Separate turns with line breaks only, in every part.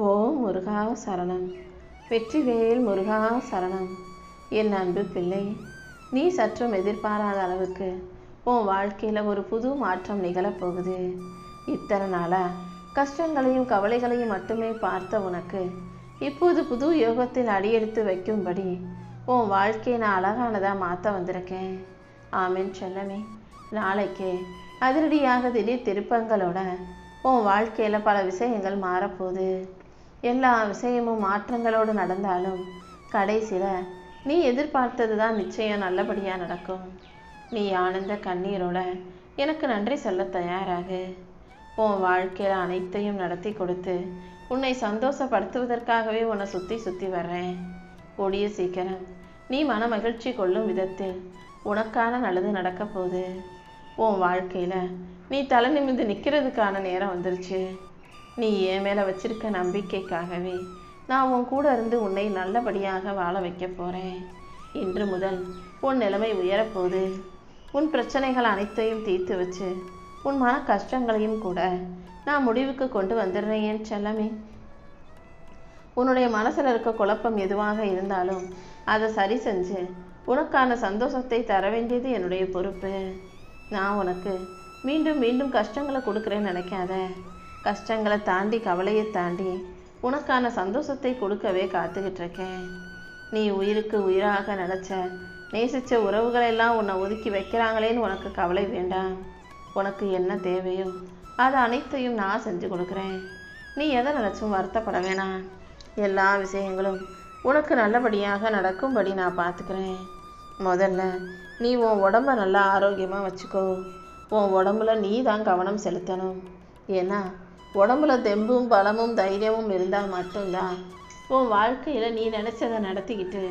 ஓம் முருகா சரணம். வெற்றிவேல் முருகா சரணம். என் அன்பு பிள்ளை, நீ சற்றும் எதிர்பாராத அளவுக்கு உன் வாழ்க்கையில் ஒரு புது மாற்றம் நிகழப்போகுது. இத்தனை நாளாக கஷ்டங்களையும் கவலைகளையும் மட்டுமே பார்த்த உனக்கு இப்போது புது யோகத்தில் அடியெடுத்து வைக்கும்படி உன் வாழ்க்கையை நான் அழகானதாக மாற்ற வந்திருக்கேன். ஆமென் செல்லமே. நாளைக்கு அதிரடியாக திடீர் திருப்பங்களோட உன் வாழ்க்கையில் பல விஷயங்கள் மாறப்போகுது. எல்லா விஷயமும் மாற்றங்களோடு நடந்தாலும் கடைசியில் நீ எதிர்பார்த்தது தான் நிச்சயம் நல்லபடியாக நடக்கும். நீ ஆனந்த கண்ணீரோட எனக்கு நன்றி சொல்ல தயாராகு. உன் வாழ்க்கையில் அனைத்தையும் நடத்தி கொடுத்து உன்னை சந்தோஷப்படுத்துவதற்காகவே உன்னை சுற்றி சுற்றி வர்றேன். கூடிய சீக்கிரம் நீ மன மகிழ்ச்சி கொள்ளும் விதத்தில் உனக்கான நல்லது நடக்க போகுது. உன் வாழ்க்கையில் நீ தலை நிமிர்ந்து நிற்கிறதுக்கான நேரம் வந்துருச்சு. நீ என் மேலே வச்சிருக்க நம்பிக்கைக்காகவே நான் உன் கூட இருந்து உன்னை நல்லபடியாக வாழ வைக்க போகிறேன். இன்று முதல் உன் நிலைமை உயரப்போகுது. உன் பிரச்சனைகள் அனைத்தையும் தீர்த்து வச்சு உன் மன கஷ்டங்களையும் கூட நான் முடிவுக்கு கொண்டு வந்துடுறேன் என் செல்லமே. உன்னுடைய மனசில் இருக்க குழப்பம் எதுவாக இருந்தாலும் அதை சரி செஞ்சு உனக்கான சந்தோஷத்தை தர வேண்டியது என்னுடைய பொறுப்பு. நான் உனக்கு மீண்டும் மீண்டும் கஷ்டங்களை கொடுக்குறேன்னு நினைக்காத. கஷ்டங்களை தாண்டி கவலையை தாண்டி உனக்கான சந்தோஷத்தை கொடுக்கவே காத்துக்கிட்டு இருக்கேன். நீ உயிருக்கு உயிராக நினச்ச நேசித்த உறவுகளெல்லாம் உன்னை ஒதுக்கி வைக்கிறாங்களேன்னு உனக்கு கவலை வேண்டாம். உனக்கு என்ன தேவையோ அது அனைத்தையும் நான் செஞ்சு கொடுக்குறேன். நீ எதை நினச்சும் வருத்தப்பட வேணாம். எல்லா விஷயங்களும் உனக்கு நல்லபடியாக நடக்கும்படி நான் பார்த்துக்கிறேன். முதல்ல நீ உன் உடம்பை நல்லா ஆரோக்கியமாக வச்சுக்கோ. உன் உடம்புல நீ தான் கவனம் செலுத்தணும். ஏன்னா உடம்புல தெம்பும் பலமும் தைரியமும் இருந்தால் மட்டும்தான் உன் வாழ்க்கையில் நீ நினச்சதை நடத்திக்கிட்டு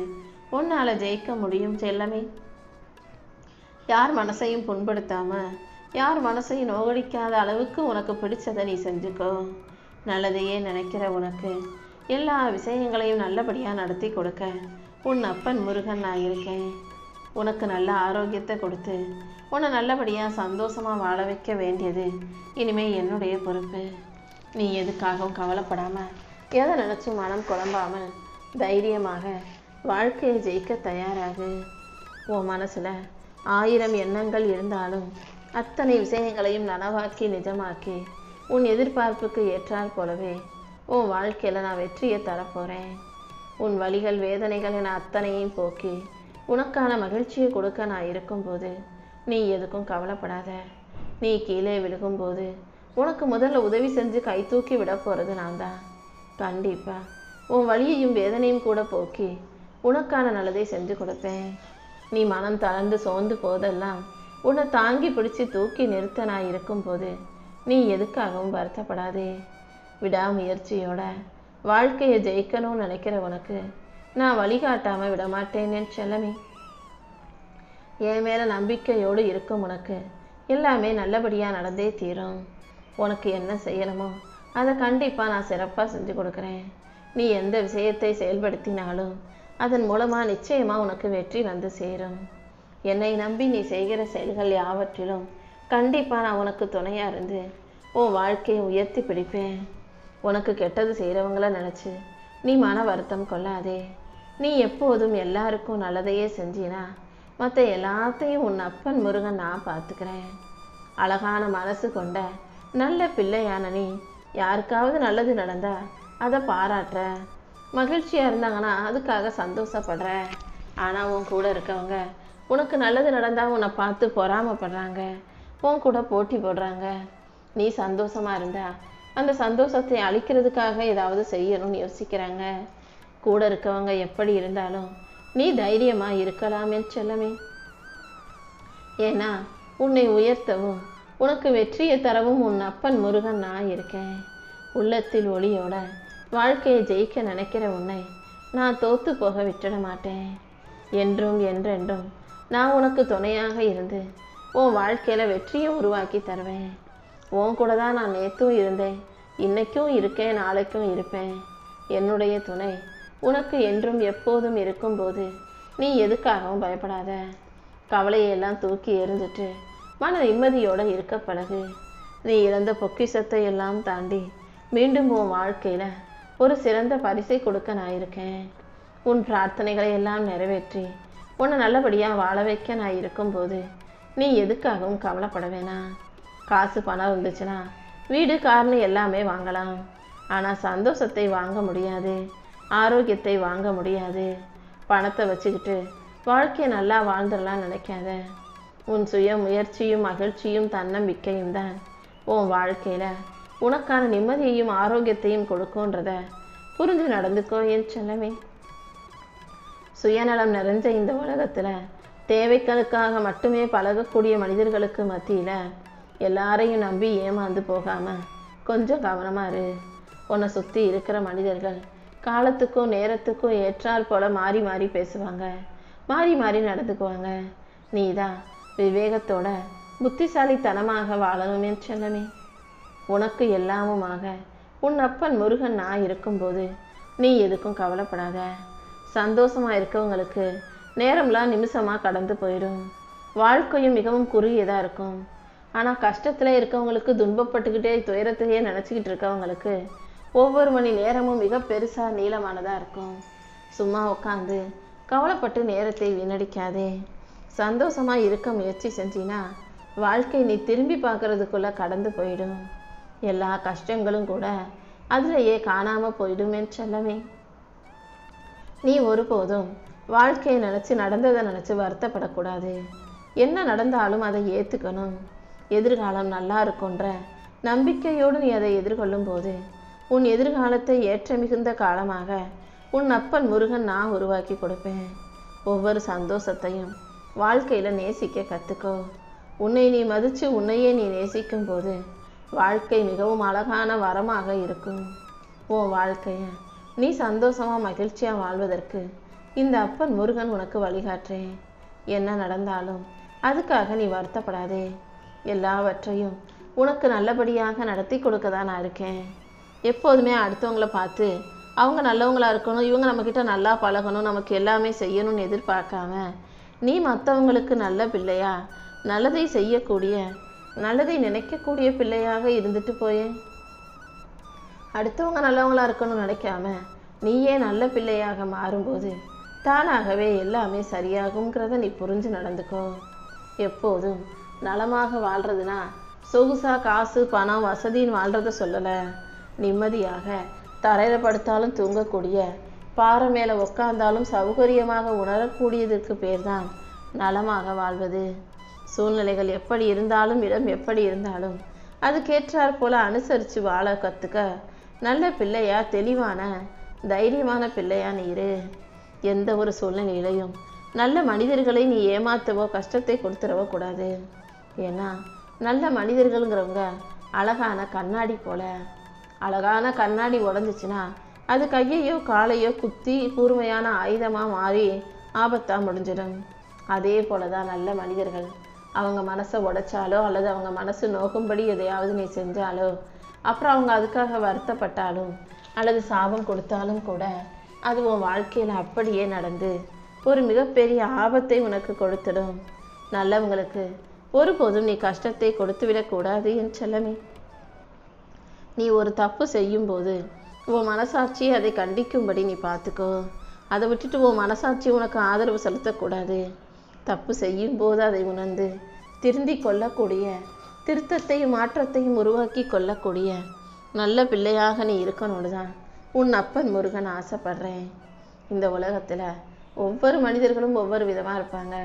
உன்னால் ஜெயிக்க முடியும் செல்லமே. யார் மனசையும் புண்படுத்தாமல் யார் மனசையும் நோகடிக்காத அளவுக்கு உனக்கு பிடிச்சதை நீ செஞ்சுக்கோ. நல்லதையே நினைக்கிற உனக்கு எல்லா விஷயங்களையும் நல்லபடியாக நடத்தி கொடுக்க உன் அப்பன் முருகன் நான் இருக்கேன். உனக்கு நல்ல ஆரோக்கியத்தை கொடுத்து உன்னை நல்லபடியாக சந்தோஷமாக வாழ வைக்க வேண்டியது இனிமேல் என்னுடைய பொறுப்பு. நீ எதுக்காகவும் கவலைப்படாமல் எதை நினச்சும் மனம் குழம்பாமல் தைரியமாக வாழ்க்கையை ஜெயிக்க தயாராகு. உன் மனசில் 1000 எண்ணங்கள் இருந்தாலும் அத்தனை விஷயங்களையும் நனவாக்கி நிஜமாக்கி உன் எதிர்பார்ப்புக்கு ஏற்றால் போலவே உன் வாழ்க்கையில் நான் வெற்றியை தரப்போகிறேன். உன் வலிகள் வேதனைகள் என அத்தனையும் போக்கி உனக்கான மகிழ்ச்சியை கொடுக்க நான் இருக்கும்போது நீ எதுக்கும் கவலைப்படாத. நீ கீழே விழுகும்போது உனக்கு முதல்ல உதவி செஞ்சு கை தூக்கி விட போகிறது நான் தான். கண்டிப்பாக உன் வலியையும் வேதனையும் கூட போக்கி உனக்கான நல்லதை செஞ்சு கொடுப்பேன். நீ மனம் தளர்ந்து சோர்ந்து போதெல்லாம் உன்னை தாங்கி பிடிச்சி தூக்கி நிறுத்த நான் இருக்கும்போது நீ எதுக்காகவும் வருத்தப்படாதே. விடாமுயற்சியோட வாழ்க்கையை ஜெயிக்கணும்னு நினைக்கிற உனக்கு நான் வழிகாட்டாமல் விடமாட்டேன்னு செல்லமே. என் மேலே நம்பிக்கையோடு இருக்கும் உனக்கு எல்லாமே நல்லபடியாக நடந்தே தீரும். உனக்கு என்ன செய்யணுமோ அதை கண்டிப்பாக நான் சிறப்பாக செஞ்சு கொடுக்குறேன். நீ எந்த விஷயத்தை செயல்படுத்தினாலும் அதன் மூலமாக நிச்சயமாக உனக்கு வெற்றி வந்து சேரும். என்னை நம்பி நீ செய்கிற செயல்கள் யாவற்றிலும் கண்டிப்பாக நான் உனக்கு துணையாக இருந்து உன் வாழ்க்கையை உயர்த்தி பிடிப்பேன். உனக்கு கெட்டது செய்கிறவங்கள நினச்சி நீ மன வருத்தம் கொள்ளாதே. நீ எப்போதும் எல்லாருக்கும் நல்லதையே செஞ்சினா மற்ற எல்லாத்தையும் உன் அப்பன் முருகன் நான் பார்த்துக்கிறேன். அழகான மனசு கொண்ட நல்ல பிள்ளையான நீ யாருக்காவது நல்லது நடந்தால் அதை பாராட்டுற, மகிழ்ச்சியாக இருந்தாங்கன்னா அதுக்காக சந்தோஷப்படுற. ஆனால் உன் கூட இருக்கவங்க உனக்கு நல்லது நடந்தால் உன்னை பார்த்து பொறாமப்படுறாங்க, உன் கூட போட்டி போடுறாங்க. நீ சந்தோஷமாக இருந்தா அந்த சந்தோஷத்தை அழிக்கிறதுக்காக ஏதாவது செய்யணும்னு யோசிக்கிறாங்க. கூட இருக்கவங்க எப்படி இருந்தாலும் நீ தைரியமாக இருக்கலாமே செல்லமே. ஏன்னா உன்னை உயர்த்தவும் உனக்கு வெற்றியை தரவும் உன் அப்பன் முருகன் நான் இருக்கேன். உள்ளத்தில் ஒளியோட வாழ்க்கையை ஜெயிக்க நினைக்கிற உன்னை நான் தோற்று போக விட்டுட மாட்டேன். என்றும் என்றென்றும் நான் உனக்கு துணையாக இருந்து உன் வாழ்க்கையில் வெற்றியை உருவாக்கி தருவேன். உன் கூட தான் நான் நேற்றும் இருந்தேன், இன்னைக்கும் இருக்கேன், நாளைக்கும் இருப்பேன். என்னுடைய துணை உனக்கு என்றும் எப்போதும் இருக்கும்போது நீ எதுக்காகவும் பயப்படாத. கவலையெல்லாம் தூக்கி எறிஞ்சிட்டு மன நிம்மதியோடு இருக்க பழகு. நீ இழந்த பொக்கிஷத்தை எல்லாம் தாண்டி மீண்டும் உன் வாழ்க்கையில் ஒரு சிறந்த பரிசை கொடுக்க நான் இருக்கேன். உன் பிரார்த்தனைகளை எல்லாம் நிறைவேற்றி உன்னை நல்லபடியாக வாழ வைக்க நான் இருக்கும்போது நீ எதுக்காகவும் கவலைப்பட வேணாம். காசு பணம் இருந்துச்சுன்னா வீடு கார்னு எல்லாமே வாங்கலாம். ஆனால் சந்தோஷத்தை வாங்க முடியாது, ஆரோக்கியத்தை வாங்க முடியாது. பணத்தை வச்சுக்கிட்டு வாழ்க்கையை நல்லா வாழ்ந்துடலாம் நினைக்காத. உன் சுய முயற்சியும் மகிழ்ச்சியும் தன்னம்பிக்கையும் தான் உன் வாழ்க்கையில் உனக்கான நிம்மதியையும் ஆரோக்கியத்தையும் கொடுக்கும்ன்றத புரிஞ்சு நடந்துக்கோ என் செல்லமே. சுயநலம் நிறைஞ்ச இந்த உலகத்தில் தேவைகளுக்காக மட்டுமே பழகக்கூடிய மனிதர்களுக்கு மத்தியில் எல்லாரையும் நம்பி ஏமாந்து போகாமல் கொஞ்சம் கவனமாக இரு. உன்னை சுற்றி இருக்கிற மனிதர்கள் காலத்துக்கும் நேரத்துக்கும் ஏற்றால் போல மாறி மாறி பேசுவாங்க, மாறி மாறி நடந்துக்குவாங்க. நீ தான் விவேகத்தோட புத்திசாலித்தனமாக வாழணுமே செல்லமே. உனக்கு எல்லாமுமாக உன் அப்பன் முருகன் நான் இருக்கும்போது நீ எதுக்கும் கவலைப்படாத. சந்தோஷமாக இருக்கவங்களுக்கு நேரம்லாம் நிமிஷமாக கடந்து போயிடும். வாழ்க்கையும் மிகவும் குறுகியதாக இருக்கும். ஆனால் கஷ்டத்தில் இருக்கவங்களுக்கு, துன்பப்பட்டுக்கிட்டே துயரத்தையே நினச்சிக்கிட்டு இருக்கவங்களுக்கு ஒவ்வொரு மணி நேரமும் மிக பெருசாக நீளமானதாக இருக்கும். சும்மா உட்காந்து கவலைப்பட்டு நேரத்தை வீணடிக்காதே. சந்தோஷமாக இருக்க முயற்சி செஞ்சினா வாழ்க்கை நீ திரும்பி பார்க்கறதுக்குள்ளே கடந்து போயிடும். எல்லா கஷ்டங்களும் கூட அதிலேயே காணாமல் போயிடுமே செல்லமே. நீ ஒருபோதும் வாழ்க்கையை நினச்சி நடந்ததை நினச்சி வருத்தப்படக்கூடாது. என்ன நடந்தாலும் அதை ஏற்றுக்கணும். எதிர்காலம் நல்லா இருக்குன்ற நம்பிக்கையோடு நீ அதை எதிர்கொள்ளும் போது உன் எதிர்காலத்தை ஏற்ற மிகுந்த காலமாக உன் அப்பன் முருகன் நான் உருவாக்கி கொடுப்பேன். ஒவ்வொரு சந்தோஷத்தையும் வாழ்க்கையில் நேசிக்க கற்றுக்கோ. உன்னை நீ மதித்து உன்னையே நீ நேசிக்கும் போது வாழ்க்கை மிகவும் அழகான வரமாக இருக்கும். உன் வாழ்க்கையை நீ சந்தோஷமாக மகிழ்ச்சியாக வாழ்வதற்கு இந்த அப்பன் முருகன் உனக்கு வழிகாட்டுறேன். என்ன நடந்தாலும் அதுக்காக நீ வருத்தப்படாதே. எல்லாவற்றையும் உனக்கு நல்லபடியாக நடத்தி கொடுக்க தான் நான் இருக்கேன். எப்போதுமே அடுத்தவங்களை பார்த்து அவங்க நல்லவங்களா இருக்கணும், இவங்க நம்மக்கிட்ட நல்லா பழகணும், நமக்கு எல்லாமே செய்யணும்னு எதிர்பார்க்காம நீ மற்றவங்களுக்கு நல்ல பிள்ளையா, நல்லதை செய்யக்கூடிய, நல்லதை நினைக்கக்கூடிய பிள்ளையாக இருந்துட்டு போயே. அடுத்தவங்க நல்லவங்களா இருக்கணும்னு நினைக்காம நீயே நல்ல பிள்ளையாக மாறும்போது தானாகவே எல்லாமே சரியாகுங்கிறத நீ புரிஞ்சு நடந்துக்கோ. எப்போதும் நலமாக வாழ்கிறதுனா சொகுசா காசு பணம் வசதின்னு வாழ்கிறத சொல்லலை. நிம்மதியாக தரையில் படுத்தாலும் தூங்கக்கூடிய, பாறை மேலே உட்கார்ந்தாலும் சௌகரியமாக உணரக்கூடியதற்கு பேர் தான் நலமாக வாழ்வது. சூழ்நிலைகள் எப்படி இருந்தாலும், இடம் எப்படி இருந்தாலும் அதுக்கேற்றாற் போல அனுசரித்து வாழ கற்றுக்க நல்ல பிள்ளையா, தெளிவான தைரியமான பிள்ளையா நீ இரு. எந்த ஒரு சூழ்நிலையிலையும் நல்ல மனிதர்களை நீ ஏமாற்றவோ கஷ்டத்தை கொடுத்துடவோ கூடாது. ஏன்னா நல்ல மனிதர்கள்ங்கிறவங்க அழகான கண்ணாடி போல. அழகான கண்ணாடி உடஞ்சிச்சுன்னா அது கையையோ காலையோ குத்தி கூர்மையான ஆயுதமாக மாறி ஆபத்தாக முடிஞ்சிடும். அதே போல தான் நல்ல மனிதர்கள். அவங்க மனசை உடைச்சாலோ அல்லது அவங்க மனசு நோக்கும்படி எதையாவது நீ செஞ்சாலோ, அப்புறம் அவங்க அதுக்காக வருத்தப்பட்டாலும் அல்லது சாபம் கொடுத்தாலும் கூட அது உன் வாழ்க்கையில் அப்படியே நடந்து ஒரு மிகப்பெரிய ஆபத்தை உனக்கு கொடுத்துடும். நல்லவங்களுக்கு ஒருபோதும் நீ கஷ்டத்தை கொடுத்து விடக்கூடாது என் செல்லமே. நீ ஒரு தப்பு செய்யும்போது உன் மனசாட்சி அதை கண்டிக்கும்படி நீ பார்த்துக்கோ. அதை விட்டுட்டு உன் மனசாட்சி உனக்கு ஆதரவு செலுத்தக்கூடாது. தப்பு செய்யும்போது அதை உணர்ந்து திருந்தி கொள்ளக்கூடிய, திருத்தத்தையும் மாற்றத்தையும் உருவாக்கி கொள்ளக்கூடிய நல்ல பிள்ளையாக நீ இருக்கணும்னு தான் உன் அப்பன் முருகன் ஆசைப்படுறேன். இந்த உலகத்தில் ஒவ்வொரு மனிதர்களும் ஒவ்வொரு விதமாக இருப்பாங்க.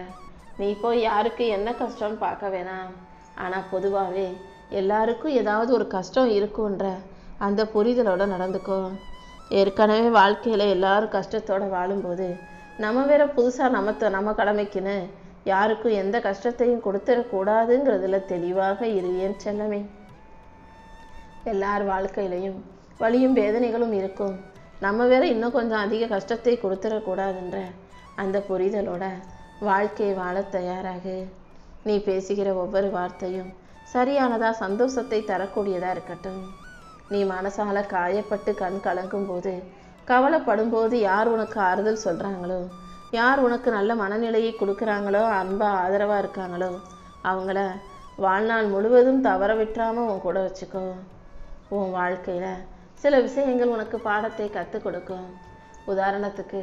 நீ போய் யாருக்கு என்ன கஷ்டம்னு பார்க்க வேணாம். ஆனால் பொதுவாகவே எல்லாருக்கும் ஏதாவது ஒரு கஷ்டம் இருக்குன்ற அந்த புரிதலோடு நடந்துக்கோ. ஏற்கனவே வாழ்க்கையில் எல்லாரும் கஷ்டத்தோடு வாழும்போது நம்ம வேற புதுசாக நம்ம கடமைக்குன்னு யாருக்கும் எந்த கஷ்டத்தையும் கொடுத்துடக்கூடாதுங்கிறதுல தெளிவாக இரு என் செல்லமே. எல்லார் வாழ்க்கையிலையும் வலியும் வேதனைகளும் இருக்கும். நம்ம வேற இன்னும் கொஞ்சம் அதிக கஷ்டத்தை கொடுத்துடக்கூடாதுன்ற அந்த புரிதலோட வாழ்க்கையை வாழ தயாராகு. நீ பேசுகிற ஒவ்வொரு வார்த்தையும் சரியானதாக சந்தோஷத்தை தரக்கூடியதாக இருக்கட்டும். நீ மனசால காயப்பட்டு கண் கலங்கும் போது, கவலைப்படும் போது யார் உனக்கு ஆறுதல் சொல்கிறாங்களோ, யார் உனக்கு நல்ல மனநிலையை கொடுக்குறாங்களோ, அன்பாக ஆதரவாக இருக்காங்களோ, அவங்கள வாழ்நாள் முழுவதும் தவற விட்டுறாமல் உன் கூட வச்சுக்கோ. உன் வாழ்க்கையில் சில விஷயங்கள் உனக்கு பாடத்தை கற்றுக் கொடுக்கும். உதாரணத்துக்கு,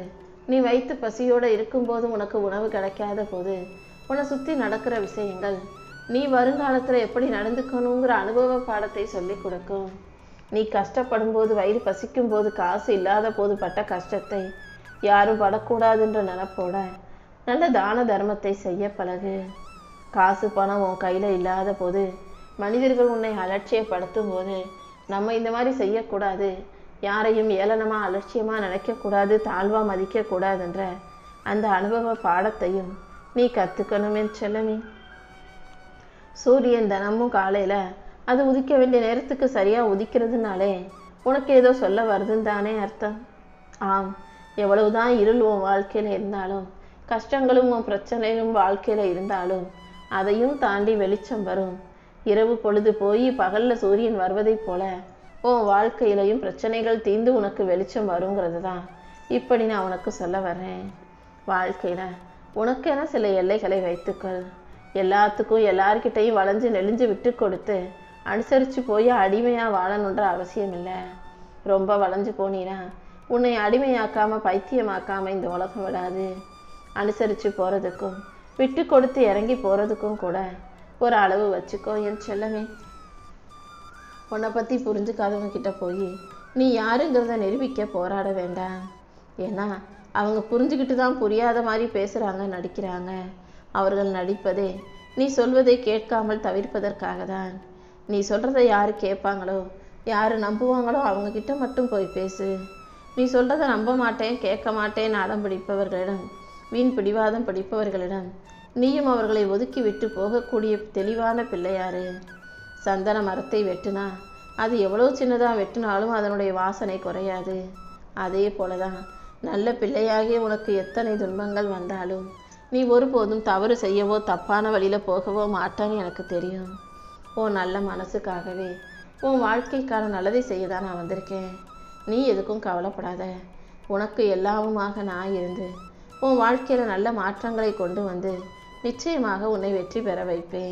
நீ வயிற்று பசியோடு இருக்கும்போது உனக்கு உணவு கிடைக்காத போது உன்னை சுற்றி நடக்கிற விஷயங்கள் நீ வருங்காலத்தில் எப்படி நடந்துக்கணுங்கிற அனுபவ பாடத்தை சொல்லி கொடுக்கும். நீ கஷ்டப்படும் போது, வயிறு பசிக்கும் போது, காசு இல்லாத போது பட்ட கஷ்டத்தை யாரும் படக்கூடாதுன்ற நினப்போட நல்ல தான தர்மத்தை செய்ய பழகு. காசு பணம் உன் கையில் இல்லாத போது, மனிதர்கள் உன்னை அலட்சியப்படுத்தும் போது நம்ம இந்த மாதிரி செய்யக்கூடாது, யாரையும் ஏளனமாக அலட்சியமாக நினைக்கக்கூடாது, தாழ்வாக மதிக்கக்கூடாதுன்ற அந்த அனுபவ பாடத்தையும் நீ கற்றுக்கணுமே செல்லமே. சூரியன் தினமும் காலையில் அது உதிக்க வேண்டிய நேரத்துக்கு சரியாக உதிக்கிறதுனாலே உனக்கு ஏதோ சொல்ல வருதுன்னு தானே அர்த்தம். ஆம், எவ்வளவுதான் இருள் உன் வாழ்க்கையில் இருந்தாலும், கஷ்டங்களும் உன் பிரச்சனையும் வாழ்க்கையில் இருந்தாலும் அதையும் தாண்டி வெளிச்சம் வரும். இரவு பொழுது போய் பகலில் சூரியன் வருவதைப் போல உன் வாழ்க்கையிலையும் பிரச்சனைகள் தீர்ந்து உனக்கு வெளிச்சம் வருங்கிறது தான் இப்படி நான் உனக்கு சொல்ல வர்றேன். வாழ்க்கையில் உனக்கென சில எல்லைகளை வைத்துக்கொள். எல்லாத்துக்கும் எல்லார்கிட்டையும் வளைஞ்சு நெளிஞ்சு விட்டு கொடுத்து அனுசரித்து போய் அடிமையாக வாழணுன்ற அவசியம் இல்லை. ரொம்ப வளைஞ்சு போனீனா உன்னை அடிமையாக்காமல் பைத்தியமாக்காமல் இந்த உலகம் விடாது. அனுசரித்து போகிறதுக்கும் விட்டு கொடுத்து இறங்கி போகிறதுக்கும் கூட ஒரு அளவு வச்சுக்கோ என் செல்லமே. உன்னை பற்றி புரிஞ்சுக்காதவங்க கிட்ட போய் நீ யாருங்கிறத நிரூபிக்க போராட வேண்டாம். ஏன்னா அவங்க புரிஞ்சுக்கிட்டு தான் புரியாத மாதிரி பேசுகிறாங்க, நடிக்கிறாங்க. அவர்கள் நடிப்பதே நீ சொல்வதை கேட்காமல் தவிர்ப்பதற்காக தான். நீ சொல்கிறத யார் கேட்பாங்களோ, யார் நம்புவாங்களோ அவங்கக்கிட்ட மட்டும் போய் பேசு. நீ சொல்கிறத நம்ப மாட்டேன், கேட்க மாட்டேன் அடம் பிடிப்பவர்களிடம், வீண் பிடிவாதம் பிடிப்பவர்களிடம் நீயும் அவர்களை ஒதுக்கி விட்டு போகக்கூடிய தெளிவான பிள்ளையாரு. சந்தன மரத்தை வெட்டுனா அது எவ்வளோ சின்னதாக வெட்டினாலும் அதனுடைய வாசனை குறையாது. அதே போல தான் நல்ல பிள்ளையாகிய உனக்கு எத்தனை துன்பங்கள் வந்தாலும் நீ ஒருபோதும் தவறு செய்யவோ தப்பான வழியில் போகவோ மாட்டான்னு எனக்கு தெரியும். உன் நல்ல மனசுக்காகவே உன் வாழ்க்கைக்கான நல்லதை செய்ய தான் நான் வந்திருக்கேன். நீ எதுக்கும் கவலைப்படாத. உனக்கு எல்லாமுமாக நான் இருந்து உன் வாழ்க்கையில் நல்ல மாற்றங்களை கொண்டு வந்து நிச்சயமாக உன்னை வெற்றி பெற வைப்பேன்.